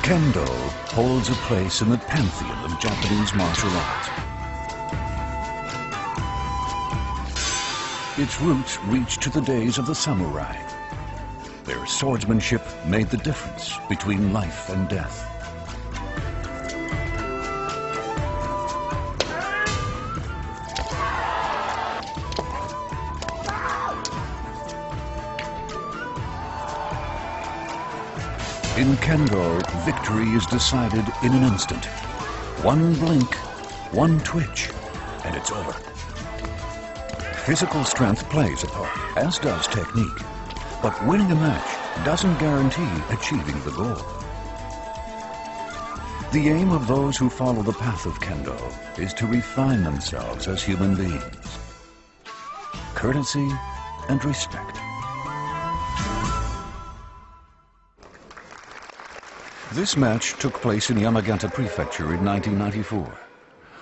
Kendo holds a place in the pantheon of Japanese martial arts. Its roots reach to the days of the samurai. Their swordsmanship made the difference between life and death. In Kendo, victory is decided in an instant. One blink, one twitch, and it's over. Physical strength plays a part, as does technique. But winning a match doesn't guarantee achieving the goal. The aim of those who follow the path of Kendo is to refine themselves as human beings. Courtesy and respect. This match took place in Yamagata Prefecture in 1994.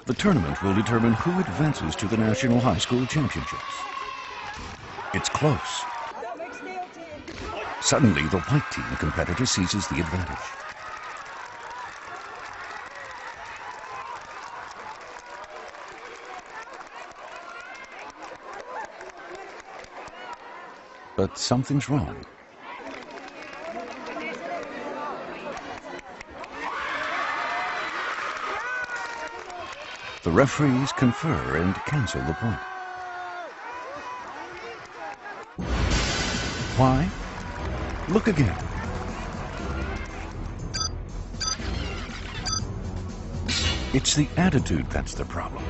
The tournament will determine who advances to the National High School Championships. It's close. Suddenly, the white team competitor seizes the advantage. But something's wrong. The referees confer and cancel the point. Why? Look again. It's the attitude that's the problem.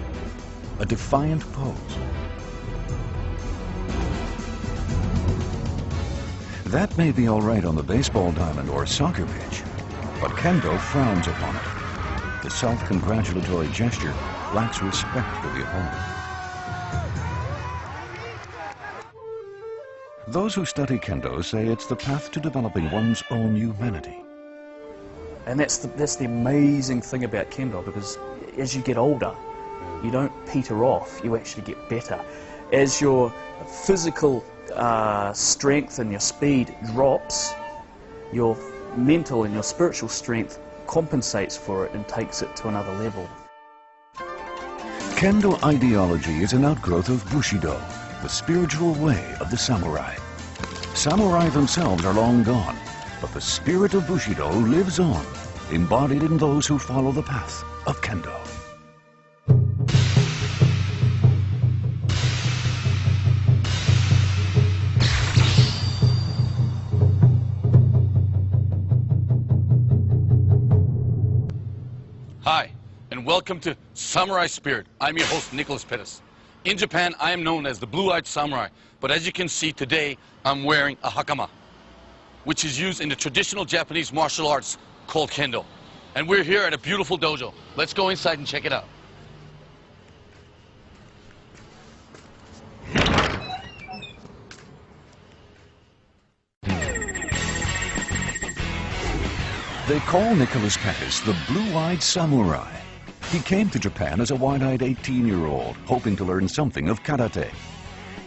A defiant pose. That may be all right on the baseball diamond or soccer pitch, but Kendo frowns upon it. The self-congratulatory gesture lacks respect for the opponent. Those who study Kendo say it's the path to developing one's own humanity. And that's the amazing thing about Kendo, because as you get older, you don't peter off, you actually get better. As your physical strength and your speed drops, your mental and your spiritual strength compensates for it and takes it to another level. Kendo ideology is an outgrowth of Bushido, the spiritual way of the samurai. Samurai themselves are long gone, but the spirit of Bushido lives on, embodied in those who follow the path of Kendo. Hi, and welcome to Samurai Spirit. I'm your host, Nicholas Petta. In Japan, I am known as the Blue-Eyed Samurai, but as you can see today, I'm wearing a hakama, which is used in the traditional Japanese martial arts called Kendo. And we're here at a beautiful dojo. Let's go inside and check it out. They call Nicholas Petta the Blue-Eyed Samurai. He came to Japan as a wide-eyed 18-year-old, hoping to learn something of karate.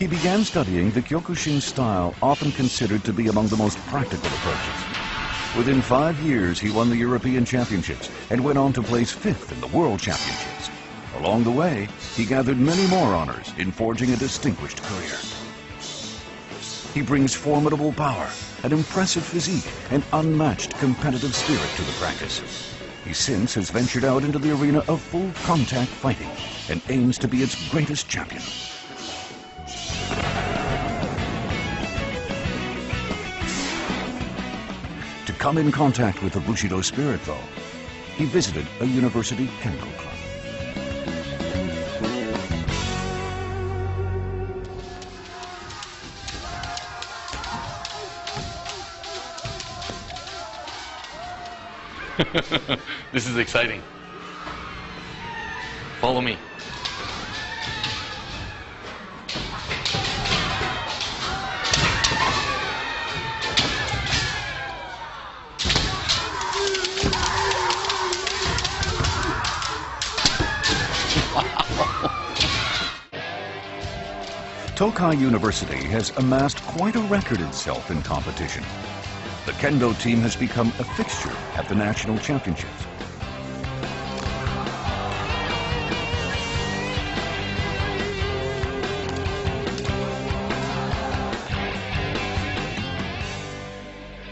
He began studying the Kyokushin style, often considered to be among the most practical approaches. Within 5 years, he won the European Championships and went on to place 5th in the World Championships. Along the way, he gathered many more honors in forging a distinguished career. He brings formidable power, an impressive physique, and unmatched competitive spirit to the practice. He since has ventured out into the arena of full contact fighting and aims to be its greatest champion. To come in contact with the Bushido spirit, though, he visited a university Kendo club. This is exciting. Follow me. Tokai University has amassed quite a record itself in competition. the Kendo team has become a fixture at the national championships.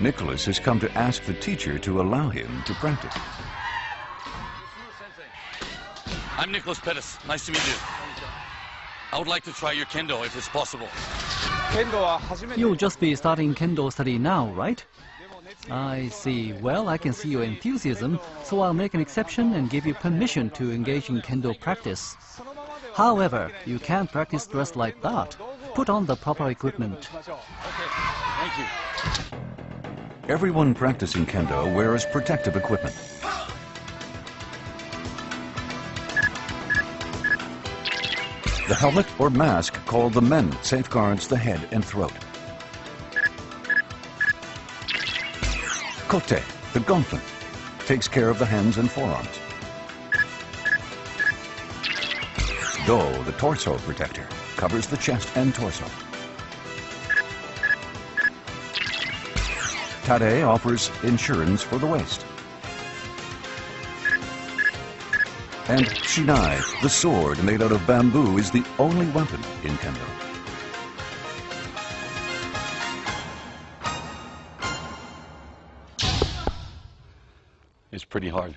Nicholas has come to ask the teacher to allow him to practice. I'm Nicholas Pettis. Nice to meet you. I would like to try your Kendo if it's possible. You'll just be starting Kendo study now, right? I see. Well, I can see your enthusiasm, so I'll make an exception and give you permission to engage in Kendo practice. However, you can't practice dressed like that. Put on the proper equipment. Thank you. Everyone practicing Kendo wears protective equipment. The helmet or mask called the men safeguards the head and throat. Kote, the gauntlet, takes care of the hands and forearms. Do, the torso protector, covers the chest and torso. Tade offers insurance for the waist. And Shinai, the sword made out of bamboo, is the only weapon in Kendo. It's pretty hard.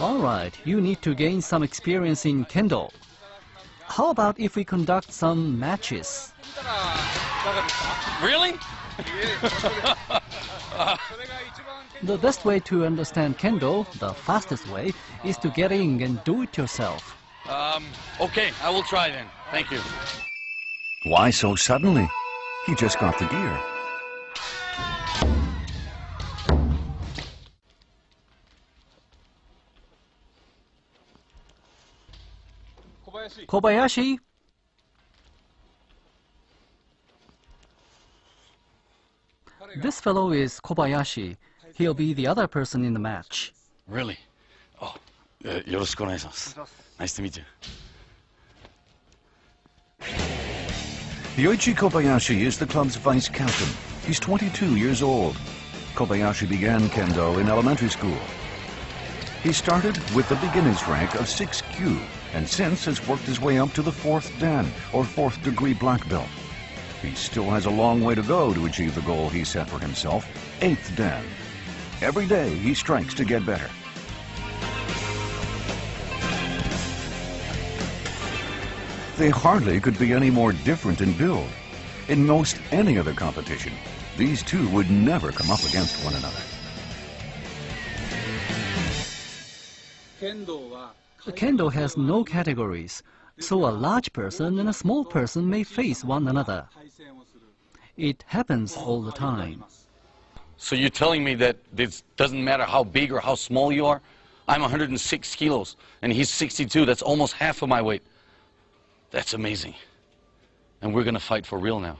All right, you need to gain some experience in Kendo. How about if we conduct some matches? Really? The best way to understand Kendo, the fastest way, is to get in and do it yourself. Okay, I will try then. Thank you. Why so suddenly? He just got the gear. Kobayashi? This fellow is Kobayashi. He'll be the other person in the match. Really? Oh, yoroshiku onegaishimasu. Nice to meet you. Yoichi Kobayashi is the club's vice captain. He's 22 years old. Kobayashi began Kendo in elementary school. He started with the beginner's rank of 6Q and since has worked his way up to the 4th Dan, or 4th degree black belt. He still has a long way to go to achieve the goal he set for himself, 8th Dan. Every day he strikes to get better. They hardly could be any more different in build. In most any other competition, these two would never come up against one another. Kendo has no categories, so a large person and a small person may face one another. It happens all the time. So you're telling me that this doesn't matter how big or how small you are? I'm 106 kilos, and he's 62. That's almost half of my weight. That's amazing. And we're going to fight for real now.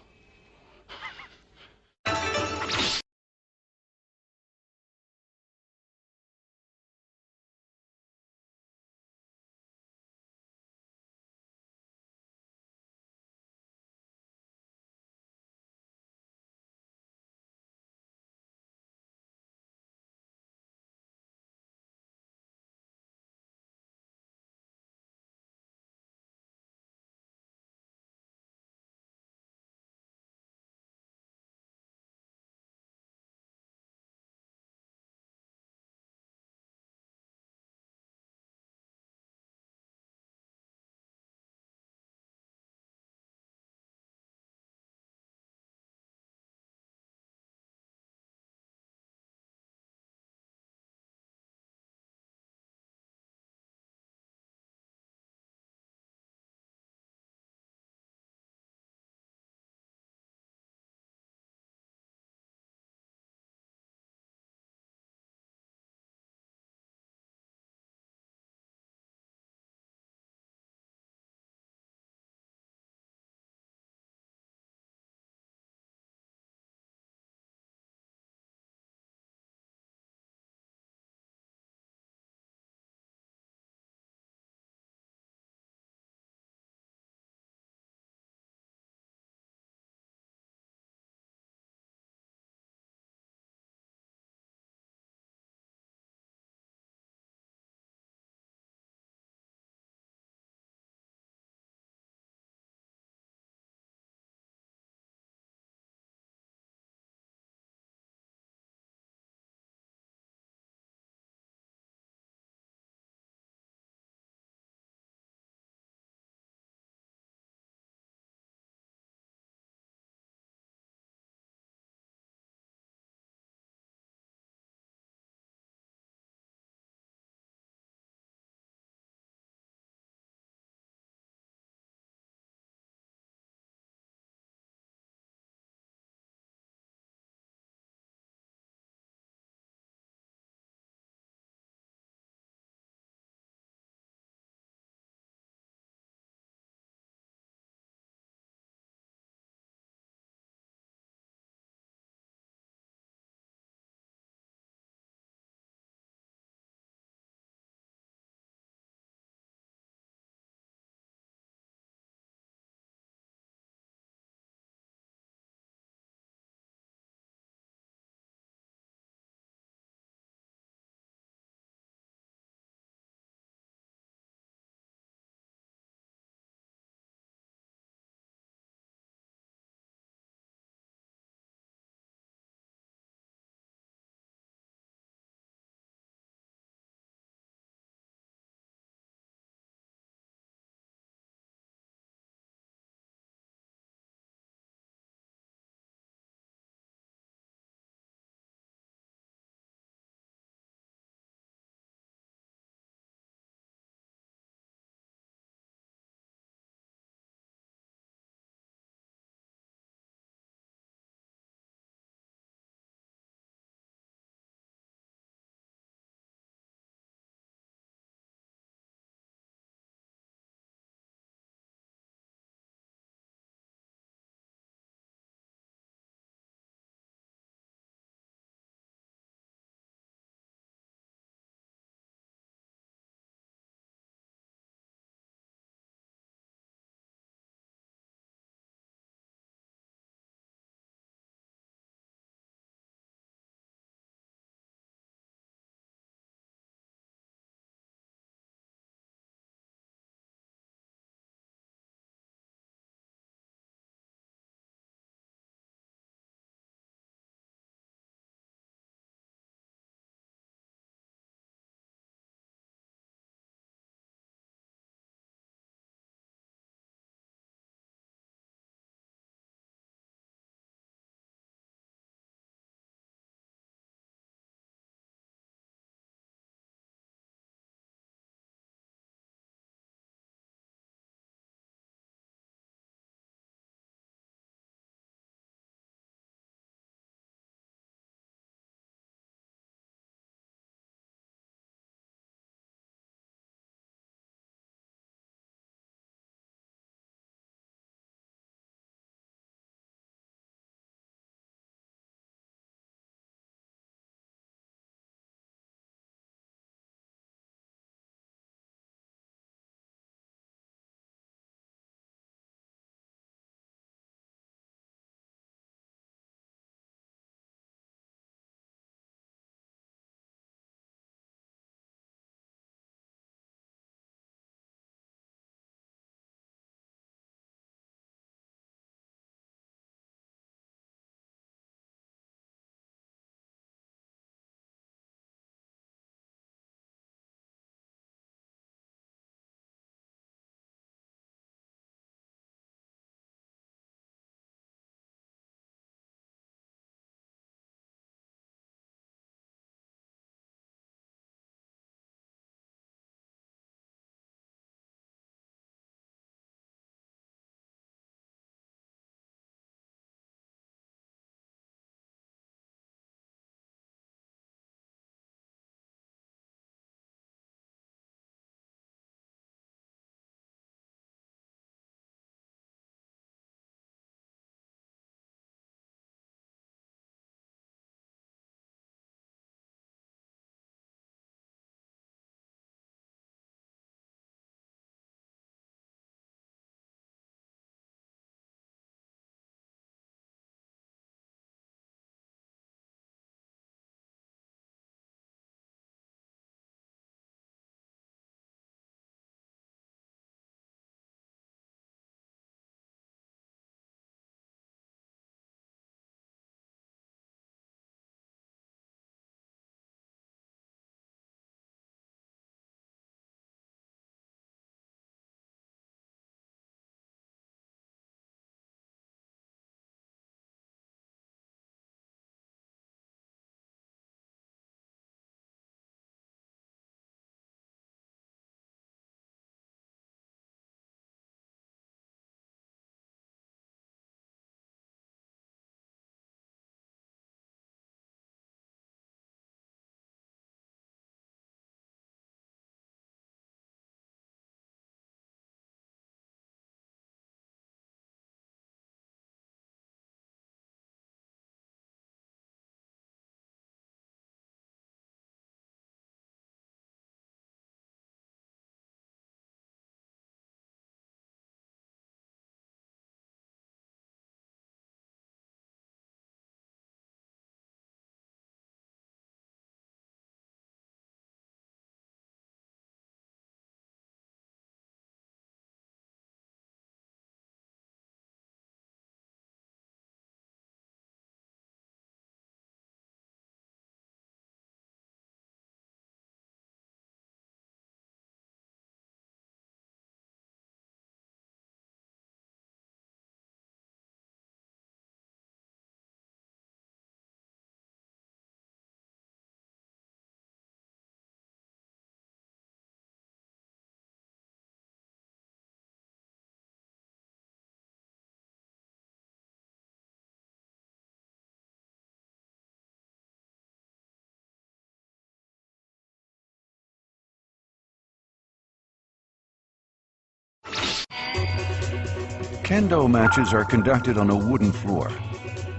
Kendo matches are conducted on a wooden floor.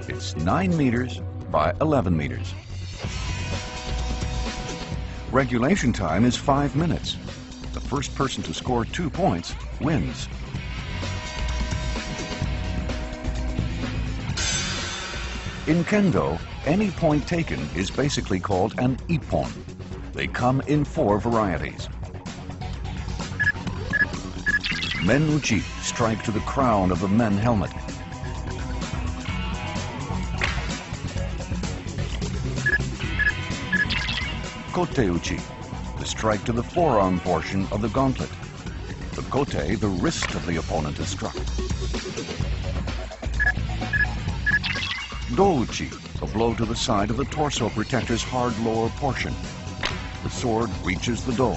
It's 9 meters by 11 meters. Regulation time is 5 minutes. The first person to score 2 points wins. In Kendo, any point taken is basically called an ippon. They come in 4 varieties. Men-uchi strike to the crown of the men helmet. Kote-uchi, the strike to the forearm portion of the gauntlet. The kote, the wrist of the opponent is struck. Do-uchi, a blow to the side of the torso protector's hard lower portion. The sword reaches the do.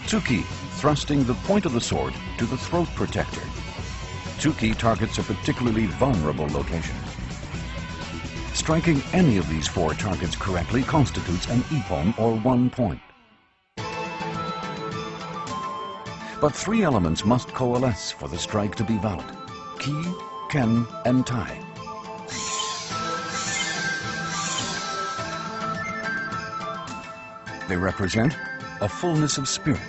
Tsuki, thrusting the point of the sword to the throat protector. Tsuki targets a particularly vulnerable location. Striking any of these 4 targets correctly constitutes an ippon or 1 point. But 3 elements must coalesce for the strike to be valid: ki, ken, and tai. They represent a fullness of spirit,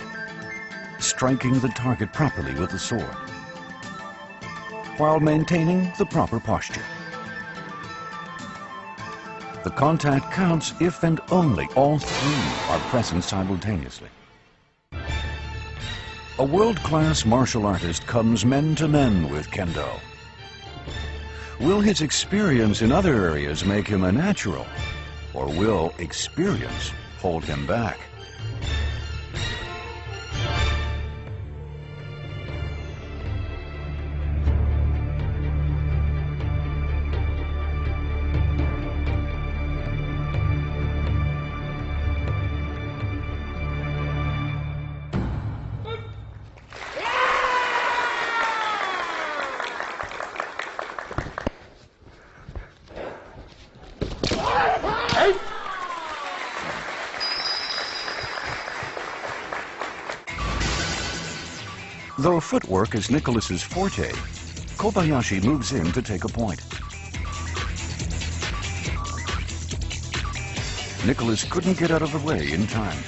striking the target properly with the sword, while maintaining the proper posture. The contact counts if and only all 3 are present simultaneously. A world-class martial artist comes men-to-men with Kendo. Will his experience in other areas make him a natural, or will experience hold him back? Though footwork is Nicholas's forte, Kobayashi moves in to take a point. Nicholas couldn't get out of the way in time.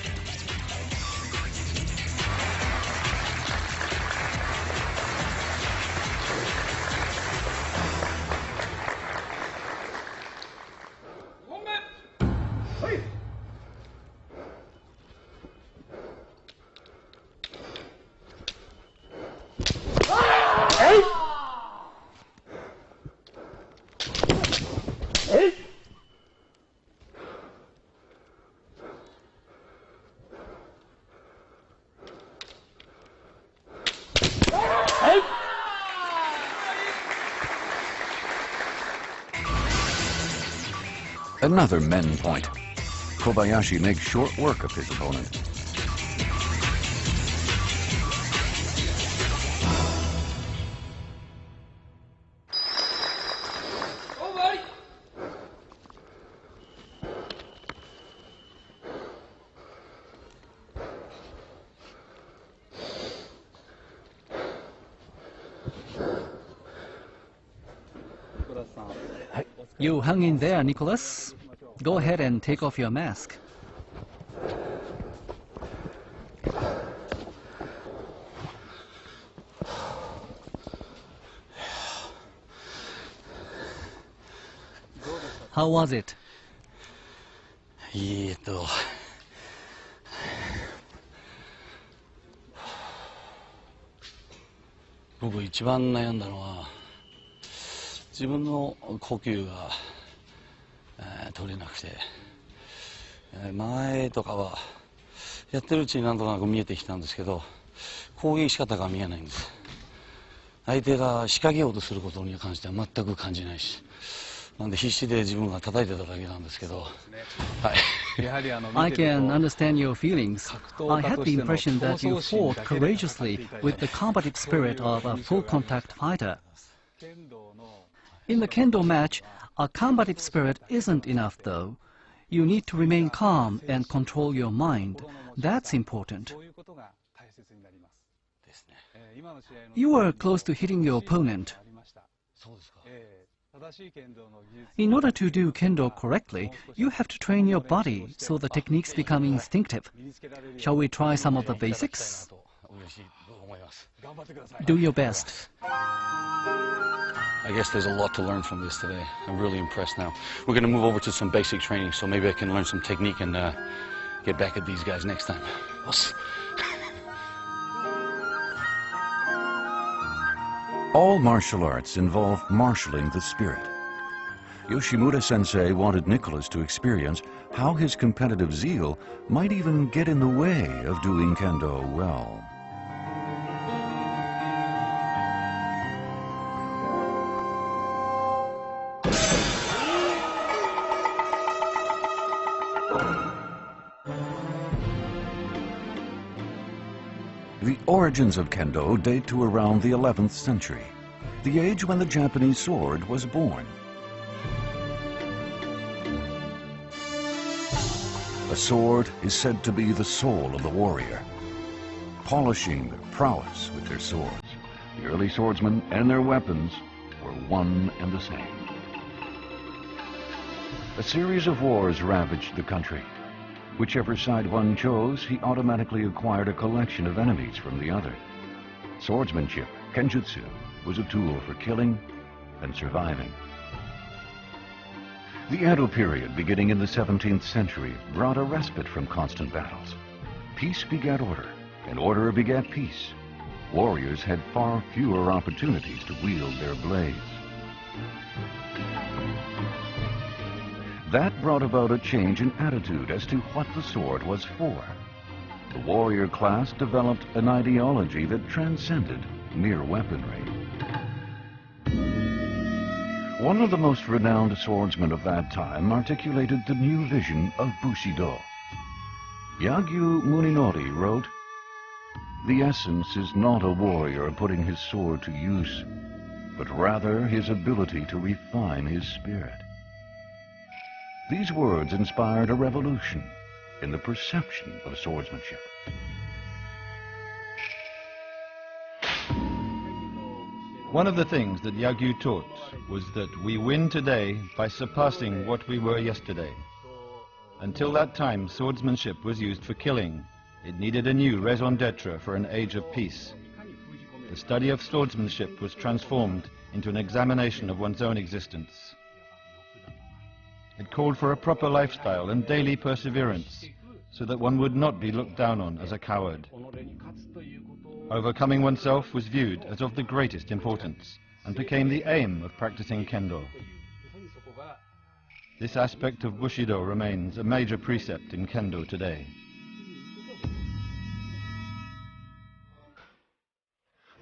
Another men point. Kobayashi makes short work of his opponent. You hung in there, Nicholas. Go ahead and take off your mask. How was it? 僕一番悩んだのは自分の呼吸が、取れなくて、前とかはやってるうちになんとなく見えてきたんですけど、攻撃仕方が見えないんです。相手が仕掛けようとすることに関しては全く感じないし、なんで必死で自分が叩いてただけなんですけど。はい。I can understand your feelings. I had the impression that you fought courageously with the combative spirit of a full-contact fighter. In the Kendo match, a combative spirit isn't enough, though. You need to remain calm and control your mind. That's important. You were close to hitting your opponent. In order to do Kendo correctly, you have to train your body so the techniques become instinctive. Shall we try some of the basics? Do your best. I guess there's a lot to learn from this today. I'm really impressed now. We're going to move over to some basic training, so maybe I can learn some technique and get back at these guys next time. All martial arts involve marshaling the spirit. Yoshimura Sensei wanted Nicholas to experience how his competitive zeal might even get in the way of doing Kendo well. The origins of Kendo date to around the 11th century, the age when the Japanese sword was born. A sword is said to be the soul of the warrior, polishing their prowess with their swords. The early swordsmen and their weapons were one and the same. A series of wars ravaged the country. Whichever side one chose, he automatically acquired a collection of enemies from the other. Swordsmanship, kenjutsu, was a tool for killing and surviving. The Edo period, beginning in the 17th century, brought a respite from constant battles. Peace begat order, and order begat peace. Warriors had far fewer opportunities to wield their blades. That brought about a change in attitude as to what the sword was for. The warrior class developed an ideology that transcended mere weaponry. One of the most renowned swordsmen of that time articulated the new vision of Bushido. Yagyu Muninori wrote, "The essence is not a warrior putting his sword to use, but rather his ability to refine his spirit." These words inspired a revolution in the perception of swordsmanship. One of the things that Yagyu taught was that we win today by surpassing what we were yesterday. Until that time, swordsmanship was used for killing. It needed a new raison d'etre for an age of peace. The study of swordsmanship was transformed into an examination of one's own existence. It called for a proper lifestyle and daily perseverance, so that one would not be looked down on as a coward. Overcoming oneself was viewed as of the greatest importance, and became the aim of practicing Kendo. This aspect of Bushido remains a major precept in Kendo today.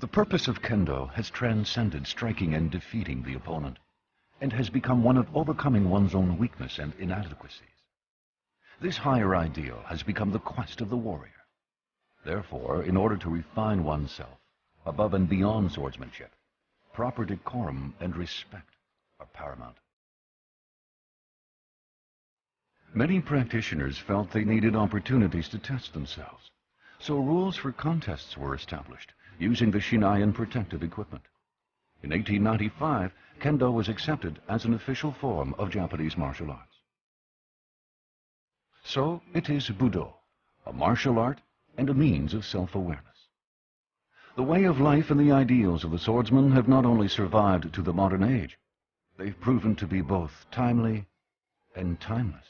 The purpose of Kendo has transcended striking and defeating the opponent, and has become one of overcoming one's own weakness and inadequacies. This higher ideal has become the quest of the warrior. Therefore, in order to refine oneself above and beyond swordsmanship, proper decorum and respect are paramount. Many practitioners felt they needed opportunities to test themselves, so rules for contests were established using the Shinayan protective equipment. In 1895, Kendo was accepted as an official form of Japanese martial arts. So it is Budo, a martial art and a means of self-awareness. The way of life and the ideals of the swordsman have not only survived to the modern age, they've proven to be both timely and timeless.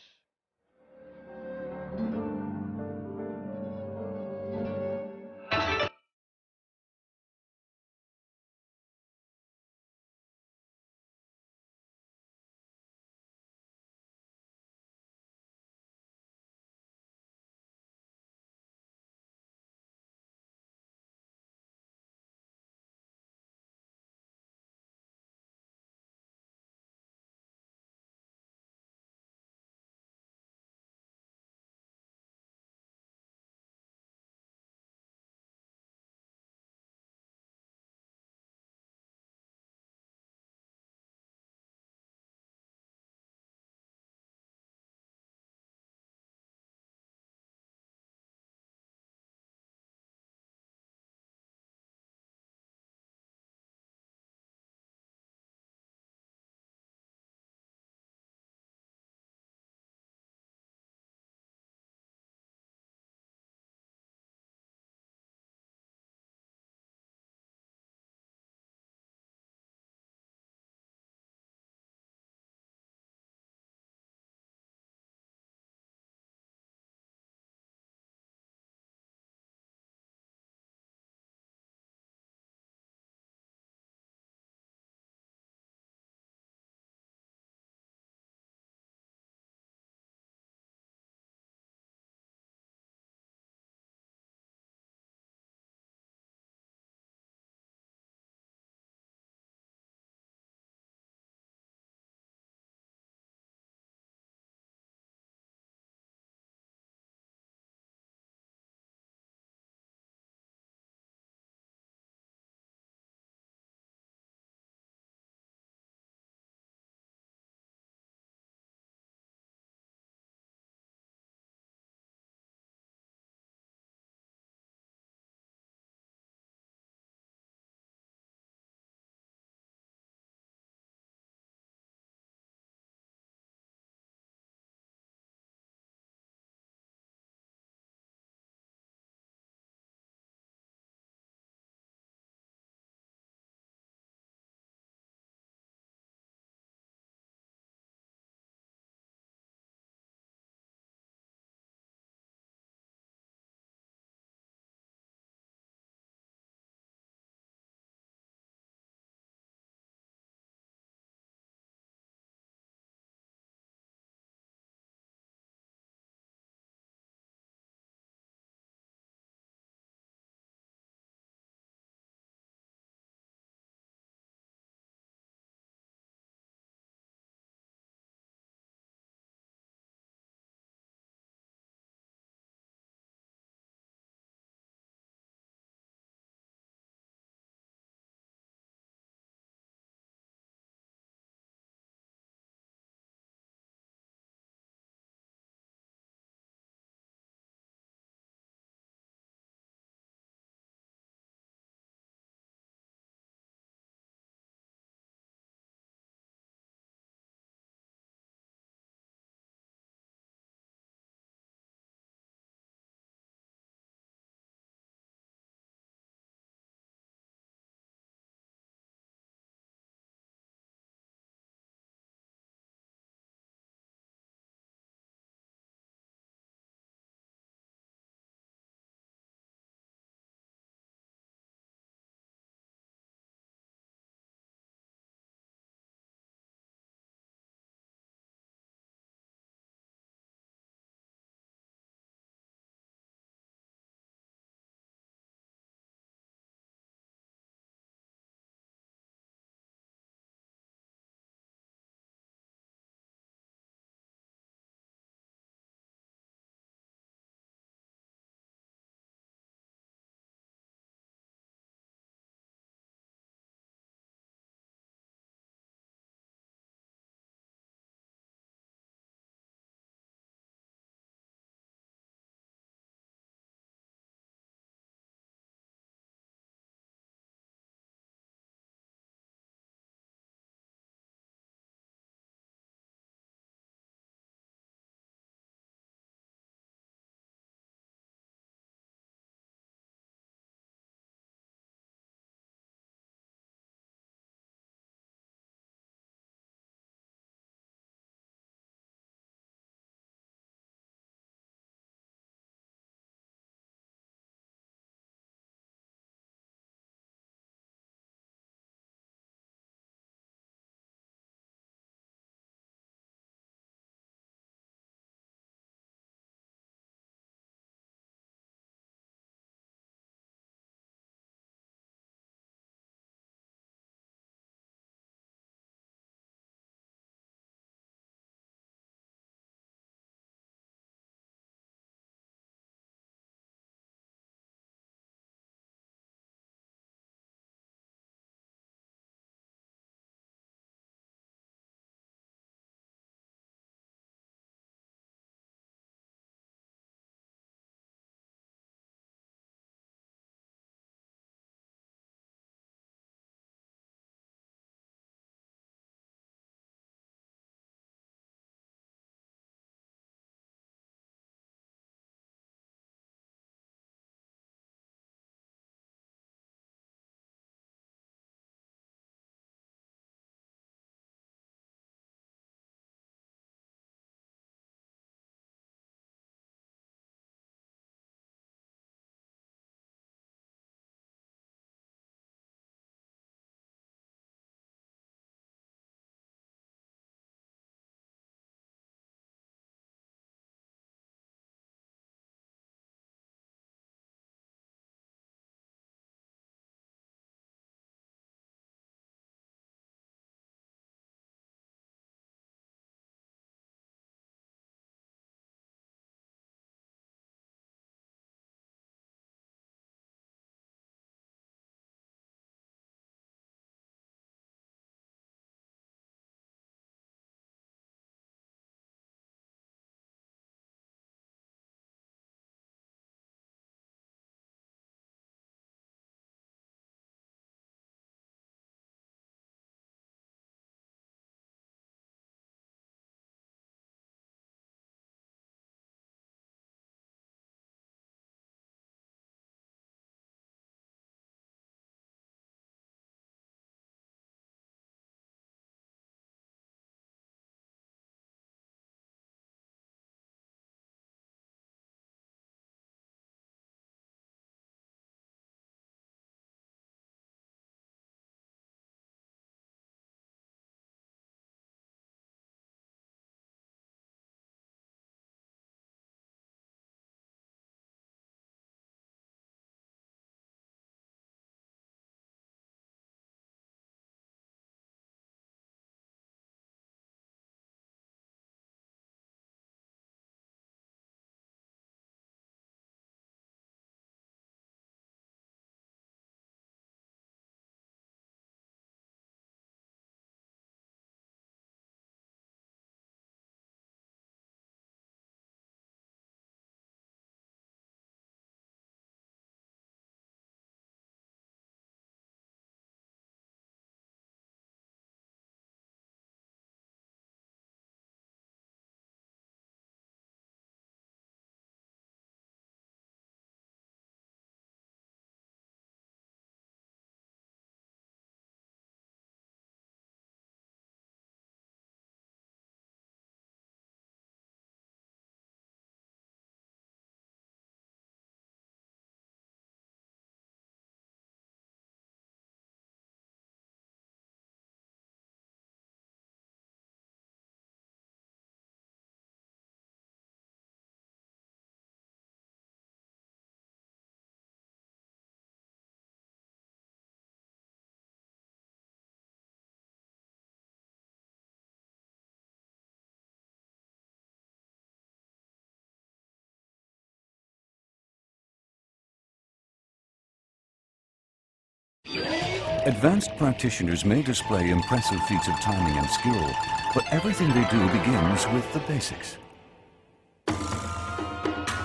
Advanced practitioners may display impressive feats of timing and skill, but everything they do begins with the basics.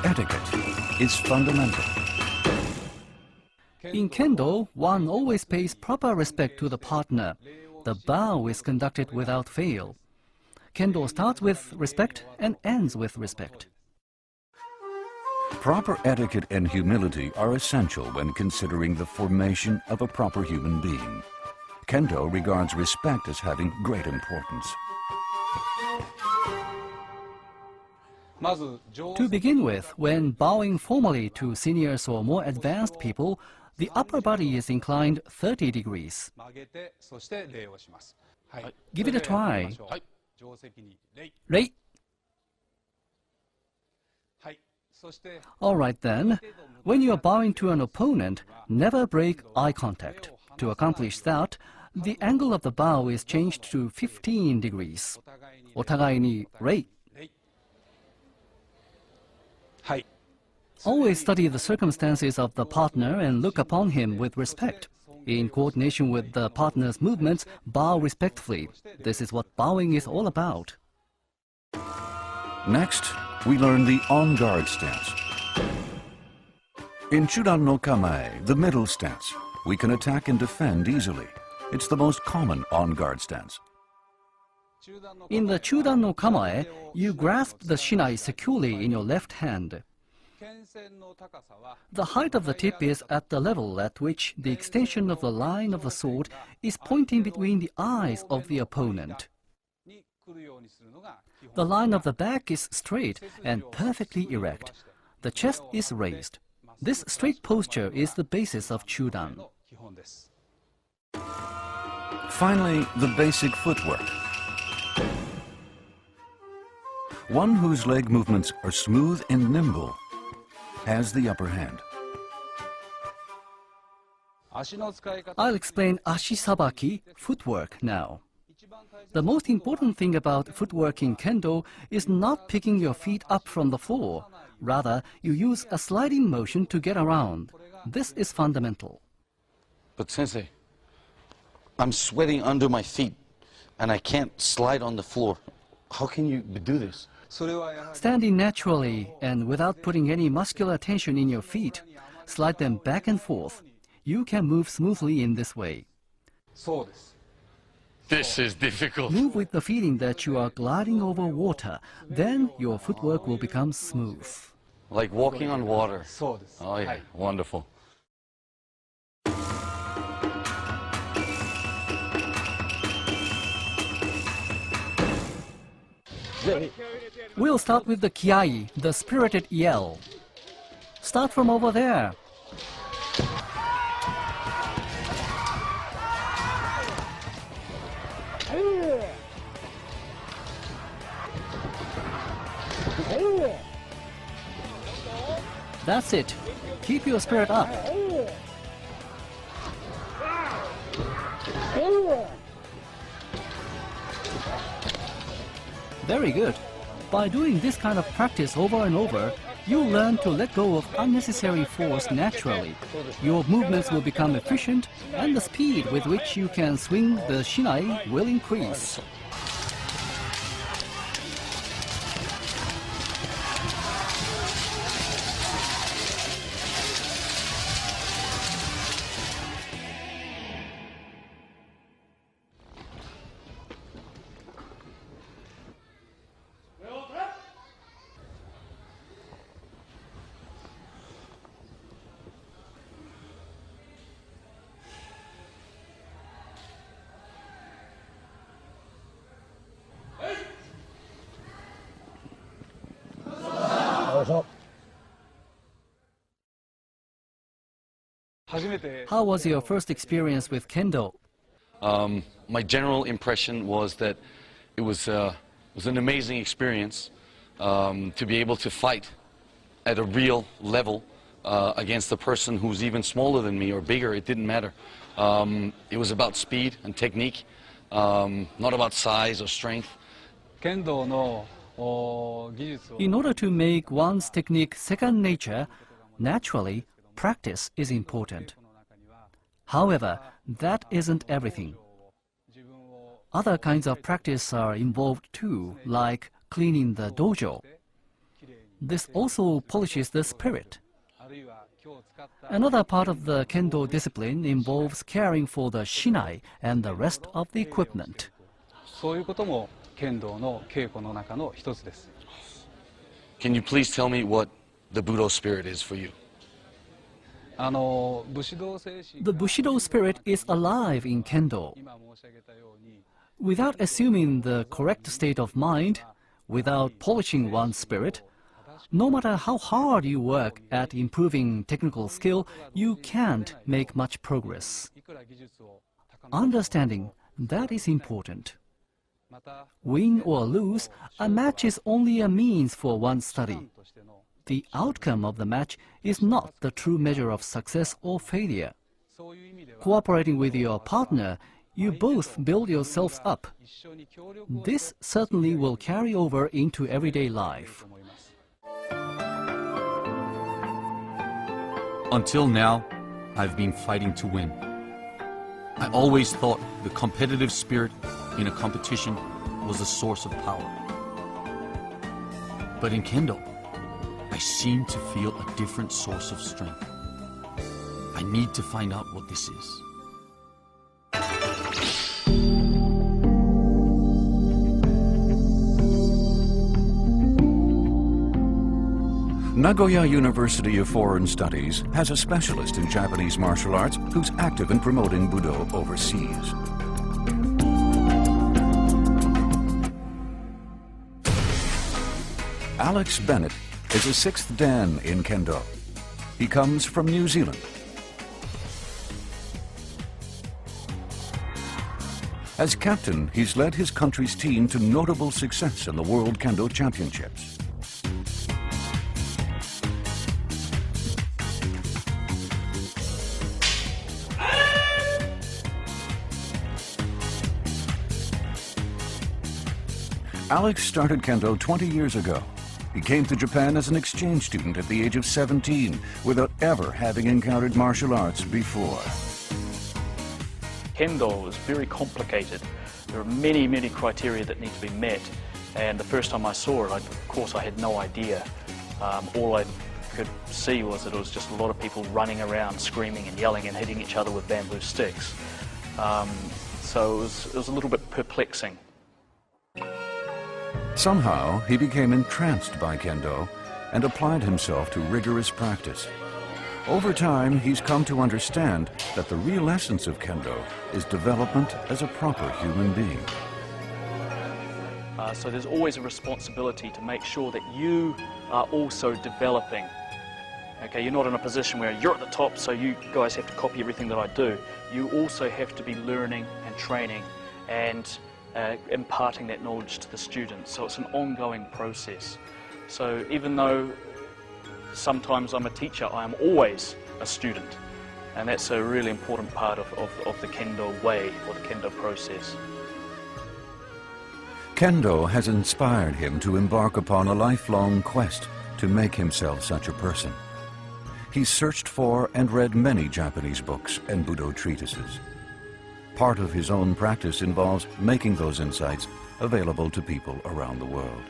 Etiquette is fundamental. In Kendo, one always pays proper respect to the partner. The bow is conducted without fail. Kendo starts with respect and ends with respect. Proper etiquette and humility are essential when considering the formation of a proper human being. Kendo regards respect as having great importance. To begin with, when bowing formally to seniors or more advanced people, the upper body is inclined 30 degrees. Give it a try. Rei. All right then, when you are bowing to an opponent, never break eye contact. To accomplish that, the angle of the bow is changed to 15 degrees. お互いに礼. Always study the circumstances of the partner and look upon him with respect. In coordination with the partner's movements, bow respectfully. This is what bowing is all about. Next, we learn the on-guard stance. In Chudan no Kamae, the middle stance, we can attack and defend easily. It's the most common on-guard stance. In the Chudan no Kamae, you grasp the shinai securely in your left hand. The height of the tip is at the level at which the extension of the line of the sword is pointing between the eyes of the opponent. The line of the back is straight and perfectly erect. The chest is raised. This straight posture is the basis of Chudan. Finally, the basic footwork. One whose leg movements are smooth and nimble has the upper hand. I'll explain ashi sabaki, footwork, now. The most important thing about footwork in Kendo is not picking your feet up from the floor. Rather, you use a sliding motion to get around. This is fundamental. But Sensei, I'm sweating under my feet and I can't slide on the floor. How can you do this? Standing naturally and without putting any muscular tension in your feet, slide them back and forth. You can move smoothly in this way. This is difficult. Move with the feeling that you are gliding over water. Then your footwork will become smooth. Like walking on water. Oh yeah, wonderful. We'll start with the kiai, the spirited yell. Start from over there. That's it. Keep your spirit up. Very good. By doing this kind of practice over and over, you learn to let go of unnecessary force naturally. Your movements will become efficient, and the speed with which you can swing the shinai will increase. How was your first experience with Kendo? My general impression was that it was an amazing experience to be able to fight at a real level against a person who's even smaller than me or bigger. It didn't matter. It was about speed and technique, not about size or strength. In order to make one's technique second nature, naturally, practice is important. However, that isn't everything. Other kinds of practice are involved too, like cleaning the dojo. This also polishes the spirit. Another part of the Kendo discipline involves caring for the shinai and the rest of the equipment. Can you please tell me what the Budo spirit is for you? The Bushido spirit is alive in Kendo. Without assuming the correct state of mind, without polishing one's spirit, no matter how hard you work at improving technical skill, you can't make much progress. Understanding that is important. Win or lose, a match is only a means for one's study. The outcome of the match is not the true measure of success or failure. Cooperating with your partner, you both build yourselves up. This certainly will carry over into everyday life. Until now, I've been fighting to win. I always thought the competitive spirit in a competition was a source of power. But in Kendo, I seem to feel a different source of strength. I need to find out what this is. Nagoya University of Foreign Studies has a specialist in Japanese martial arts who's active in promoting Budo overseas. Alex Bennett is a sixth Dan in Kendo. He comes from New Zealand. As captain, he's led his country's team to notable success in the World Kendo Championships. Alex started Kendo 20 years ago. He came to Japan as an exchange student at the age of 17 without ever having encountered martial arts before. Kendo is very complicated. There are many, many criteria that need to be met. And the first time I saw it, of course, I had no idea. All I could see was that it was just a lot of people running around, screaming and yelling and hitting each other with bamboo sticks. So it was a little bit perplexing. Somehow, he became entranced by Kendo and applied himself to rigorous practice. Over time, he's come to understand that the real essence of Kendo is development as a proper human being. So there's always a responsibility to make sure that you are also developing. Okay, you're not in a position where you're at the top, so you guys have to copy everything that I do. You also have to be learning and training and imparting that knowledge to the students. So it's an ongoing process. So even though sometimes I'm a teacher, I am always a student. And that's a really important part of the Kendo way, or the Kendo process. Kendo has inspired him to embark upon a lifelong quest to make himself such a person. He's searched for and read many Japanese books and Budo treatises. Part of his own practice involves making those insights available to people around the world.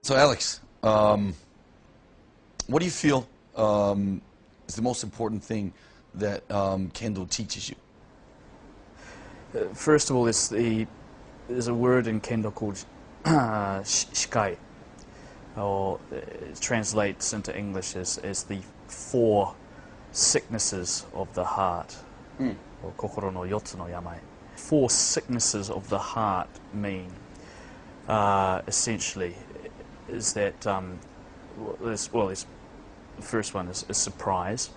So Alex, what do you feel is the most important thing that Kendo teaches you? First of all, there's a word in Kendo called shikai, or it translates into English as the 4 sicknesses of the heart, or kokoro no yotsu no yamai. 4 sicknesses of the heart mean, essentially, is that, the first one is surprise,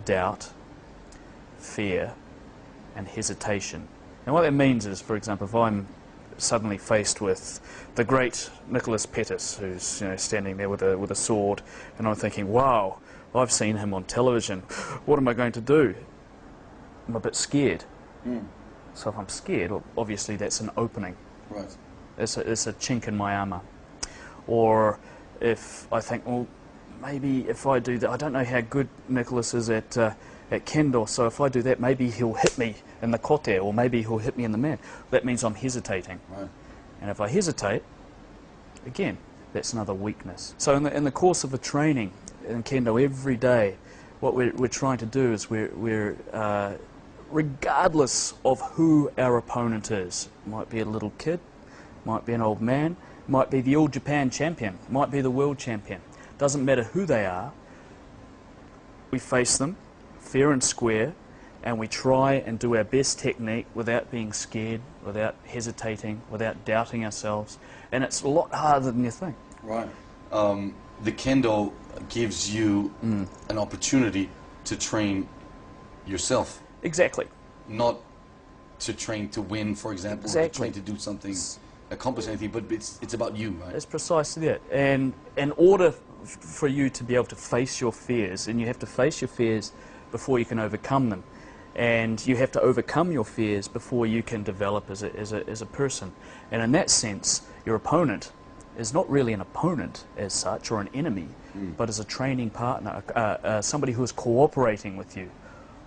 doubt, fear, and hesitation. And what that means is, for example, if I'm suddenly faced with the great Nicholas Pettis, who's standing there with a sword, and I'm thinking, wow, I've seen him on television, what am I going to do? I'm a bit scared. So if I'm scared, well, obviously that's an opening. Right. It's a chink in my armour. Or if I think, well, maybe if I do that, I don't know how good Nicholas is at Kendo, so if I do that, maybe he'll hit me in the kote, or maybe he'll hit me in the mat. That means I'm hesitating. Right. And if I hesitate, again, that's another weakness. So in the course of a training in Kendo every day, what we're trying to do is we're regardless of who our opponent is, might be a little kid, might be an old man, might be the All Japan champion, might be the world champion, doesn't matter who they are, we face them fair and square, and we try and do our best technique without being scared, without hesitating, without doubting ourselves, and it's a lot harder than you think. Right. The Kendo gives you an opportunity to train yourself. Exactly. Not to train to win, for example, or to train to do something, accomplish anything, but it's about you, right? It's precisely that. And in order for you to be able to face your fears, and you have to face your fears before you can overcome them, and you have to overcome your fears before you can develop as a person. And in that sense, your opponent is not really an opponent as such, or an enemy, but as a training partner, somebody who is cooperating with you,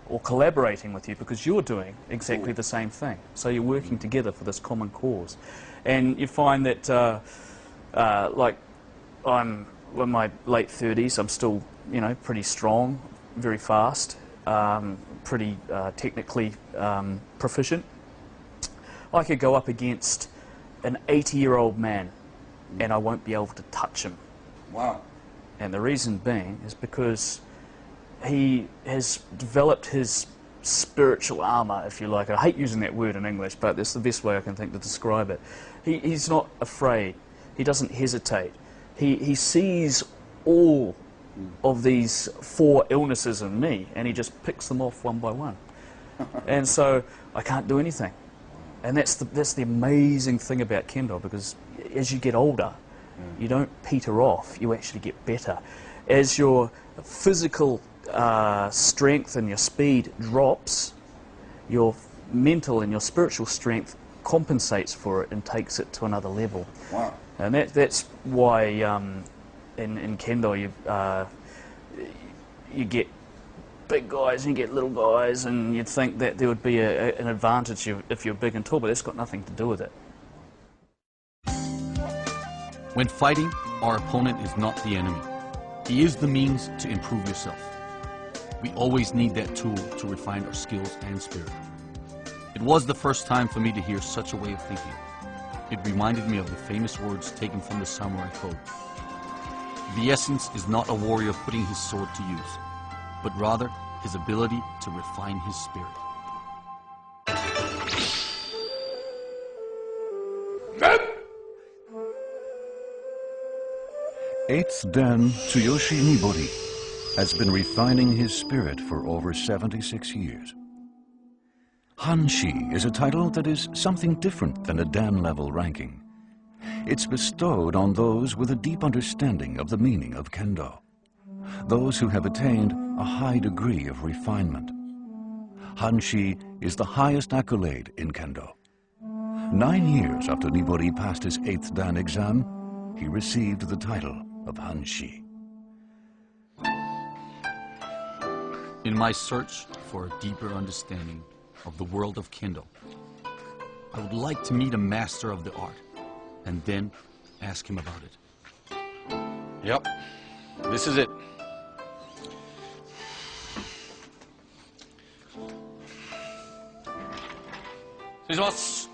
or collaborating with you, because you're doing exactly the same thing. So you're working together for this common cause. And you find that, like, I'm in my late 30s, I'm still, pretty strong, very fast, pretty technically proficient. I could go up against an 80-year-old man, and I won't be able to touch him. Wow. And the reason being is because he has developed his spiritual armour, if you like. I hate using that word in English, but that's the best way I can think to describe it. He's not afraid. He doesn't hesitate. He sees all of these 4 illnesses in me, and he just picks them off one by one. And so I can't do anything. And that's the amazing thing about Kendo, because as you get older, you don't peter off, you actually get better. As your physical strength and your speed drops, your mental and your spiritual strength compensates for it and takes it to another level. Wow. And that's why in Kendo you get big guys and you get little guys, and you'd think that there would be an advantage if you're big and tall, but that's got nothing to do with it. When fighting, our opponent is not the enemy. He is the means to improve yourself. We always need that tool to refine our skills and spirit. It was the first time for me to hear such a way of thinking. It reminded me of the famous words taken from the samurai code. The essence is not a warrior putting his sword to use, but rather his ability to refine his spirit. 8th Dan Tsuyoshi Nibori has been refining his spirit for over 76 years. Hanshi is a title that is something different than a Dan-level ranking. It's bestowed on those with a deep understanding of the meaning of Kendo, those who have attained a high degree of refinement. Hanshi is the highest accolade in Kendo. 9 years after Nibori passed his 8th Dan exam, he received the title of Hanshi. In my search for a deeper understanding of the world of Kendo, I would like to meet a master of the art and then ask him about it. Yep, this is it.失礼します.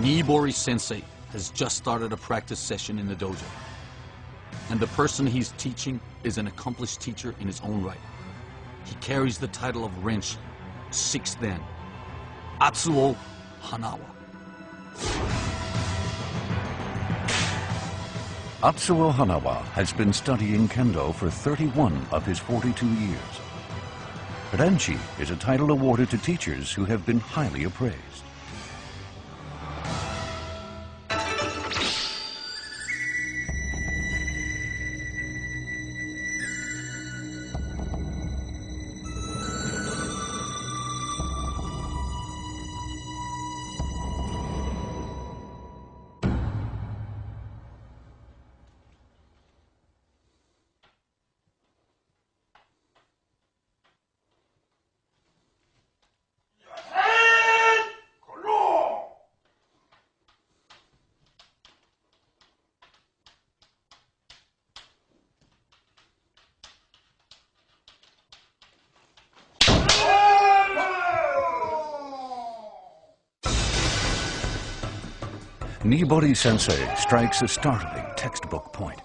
Nibori Sensei has just started a practice session in the dojo. And the person he's teaching is an accomplished teacher in his own right. He carries the title of Renshi, 6th Dan, Atsuo Hanawa. Atsuo Hanawa has been studying Kendo for 31 of his 42 years. Renshi is a title awarded to teachers who have been highly appraised. Nibori Sensei strikes a startling textbook point.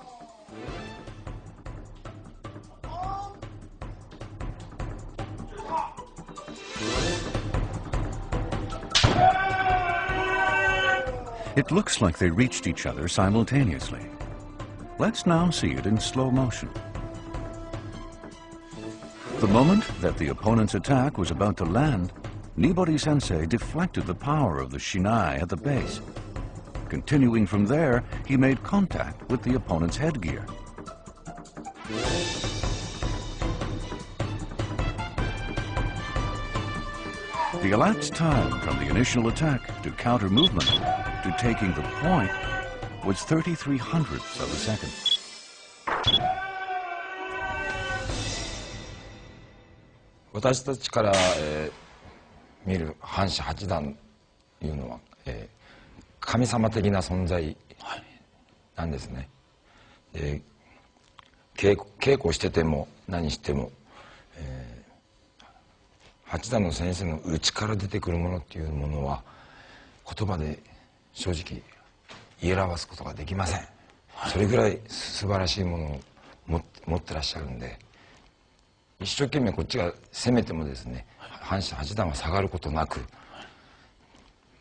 It looks like they reached each other simultaneously. Let's now see it in slow motion. The moment that the opponent's attack was about to land, Nibori Sensei deflected the power of the shinai at the base. Continuing from there, he made contact with the opponent's headgear. The elapsed time from the initial attack to counter movement to taking the point was 33 hundredths of a second. 私たちから、見る半子八段というのは、神様的な存在なんですね。で、稽古してても何しても、八段の先生の内から出てくるものっていうものは言葉で正直言い表すことができません。それぐらい素晴らしいものを持ってらっしゃるんで、一生懸命こっちが攻めてもですね、半子八段は下がることなく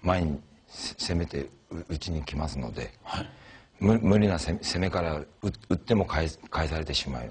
前に攻めて打ちに来ますので、無理な攻めから打っても返されてしまう。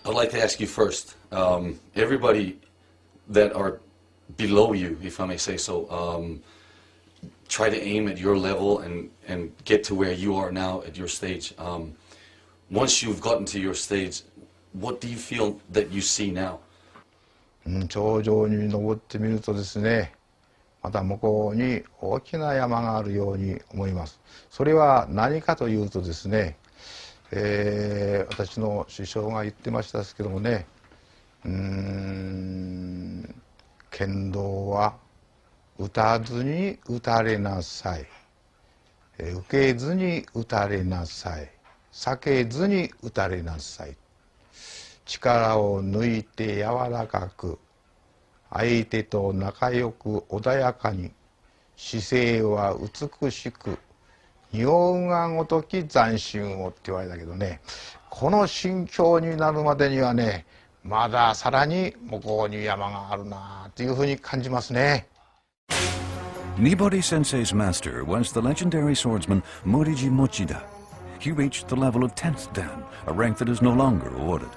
I'd like to ask you first, everybody that are below you, if I may say so, try to aim at your level and get to where you are now at your stage. Once you've gotten to your stage, what do you feel that you see now? 頂上に登ってみるとですね、また向こうに大きな山があるように思います。それは何かというとですね、私の師匠が言ってましたですけどもね、剣道は打たずに打たれなさい、受けずに打たれなさい、避けずに打たれなさい。力を抜いて柔らかく、相手と仲良く穏やかに、姿勢は美しく、仁王がごとき斬新をって言われたけどね、この心境になるまでにはね、まださらに向こうに山があるなというふうに感じますね。Nibori Sensei's master was the legendary swordsman Moriji Mochida. He reached the level of 10th Dan, a rank that is no longer awarded.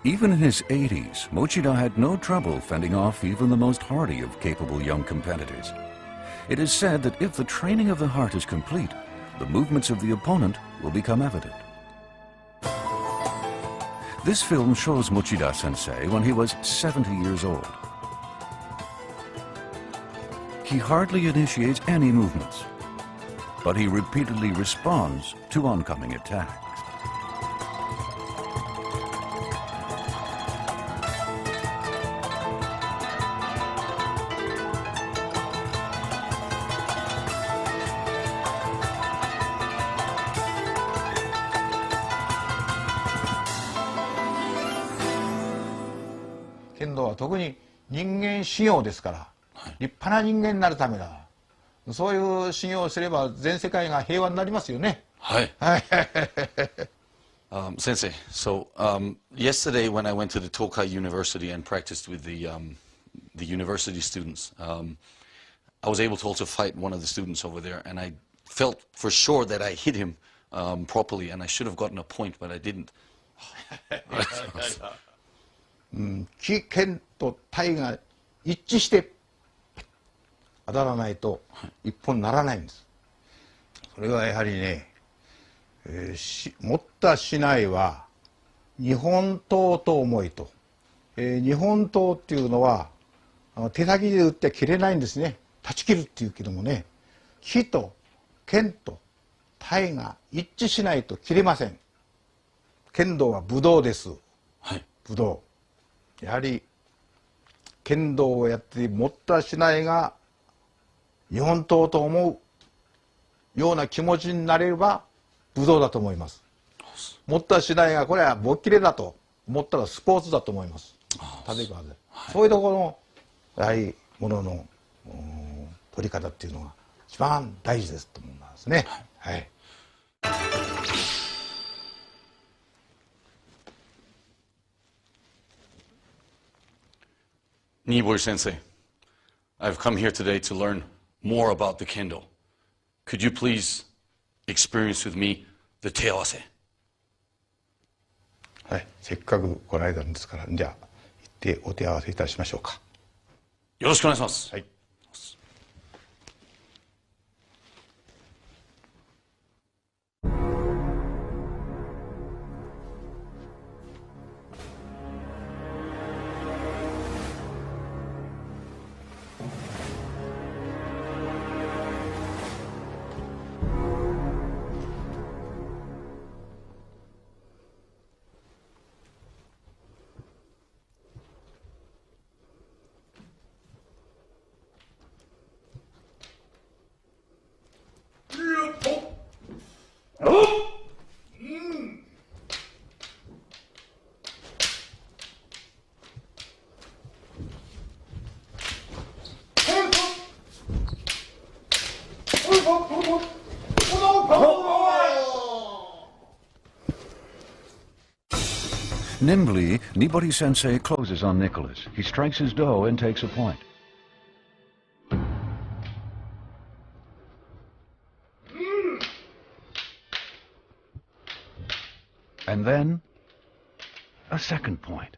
Even in his 80s, Mochida had no trouble fending off even the most hardy of capable young competitors. It is said that if the training of the heart is complete, the movements of the opponent will become evident. This film shows Mochida Sensei when he was 70 years old. He hardly initiates any movements, but he repeatedly responds to oncoming attacks. Kendo は特に人間修行ですから、立派な人間になるためだ。そういう修行をすれば全世界が平和になりますよね。はい。Sensei, so yesterday when I went to the Tokai University and practiced with the university students, I was able to also fight one of the students over there, and I felt for sure that I hit him properly, and I should have gotten a point, but I didn't. 気剣と体が一致して当たらないと一本ならないんです。それはやはりね、持った竹刀は日本刀と思いと、日本刀っていうのは手先で打って切れないんですね。断ち切るっていうけどもね、木と剣と体が一致しないと切れません。剣道は武道です。はい。武道。やはり剣道をやって持った竹刀が日本刀と思うような気持ちになれれば武道だと思います。持った竹刀がこれはぼっきれだと思ったらスポーツだと思います。立川で、そういうところのやはりものの取り方っていうのが一番大事ですと思いますね。はい。Nibori Sensei, I've come here today to learn more about the Kendo. Could you please experience with me the teawase? はい、せっかく来られたんですから、じゃあ行ってお手合わせいたしましょうか。よろしくお願いします。はい。Nimbly, Nibori Sensei closes on Nicholas. He strikes his do and takes a point. And then a second point.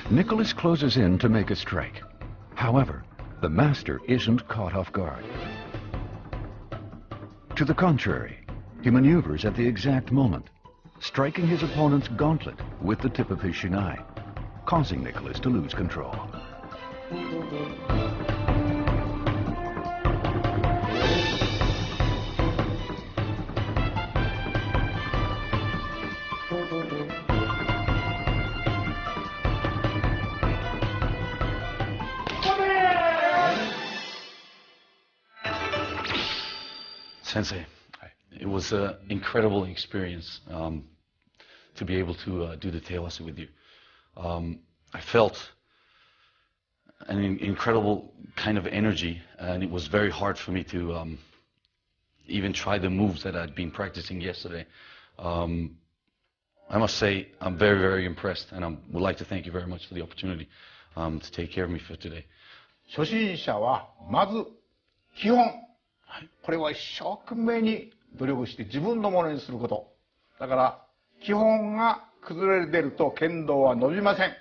Nicholas closes in to make a strike. However, the master isn't caught off guard. To the contrary, he maneuvers at the exact moment, striking his opponent's gauntlet with the tip of his shinai, causing Nicholas to lose control. Sensei, it was an incredible experience to be able to do the teiwase with you. I felt an incredible kind of energy, and it was very hard for me to even try the moves that I'd been practicing yesterday. I must say I'm very, very impressed, and I would like to thank you very much for the opportunity to take care of me for today. 初心者はまず基本、これは一生懸命に努力して自分のものにすること。だから基本が崩れ出ると剣道は伸びません。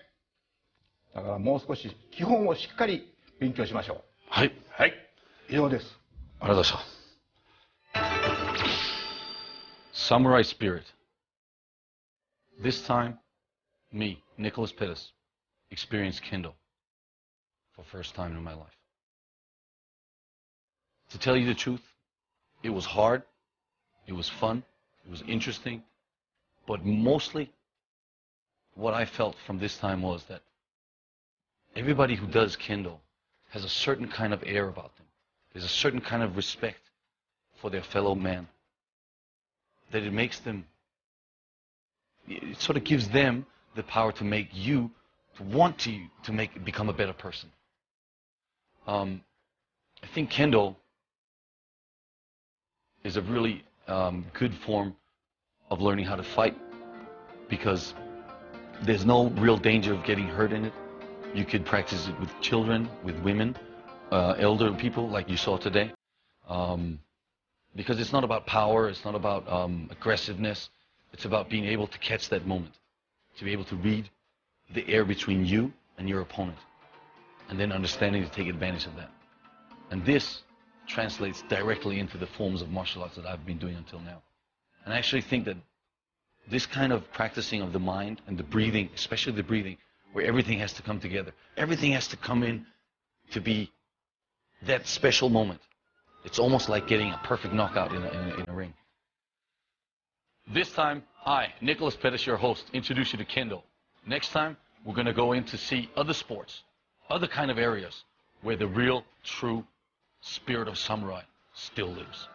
だからもう少し基本をしっかり勉強しましょう。はい。はい。以上です。ありがとうございました。Samurai spirit. This time, me, Nicholas Pettis, experienced Kendo for the first time in my life. To tell you the truth, it was hard, it was fun, it was interesting, but mostly what I felt from this time was that everybody who does Kendo has a certain kind of air about them. There's a certain kind of respect for their fellow man, that it makes them, it sort of gives them the power to make you, to want to become a better person. I think Kendo is a really good form of learning how to fight, because there's no real danger of getting hurt in it. You could practice it with children, with women, elder people like you saw today, because it's not about power, it's not about aggressiveness, it's about being able to catch that moment, to be able to read the air between you and your opponent, and then understanding to take advantage of that. And this translates directly into the forms of martial arts that I've been doing until now. And I actually think that this kind of practicing of the mind and the breathing, especially the breathing, where everything has to come together, everything has to come in to be that special moment. It's almost like getting a perfect knockout in a ring. This time, I, Nicholas Petta, your host, introduce you to Kendo. Next time, we're going to go in to see other sports, other kind of areas where the real, true spirit of samurai still lives.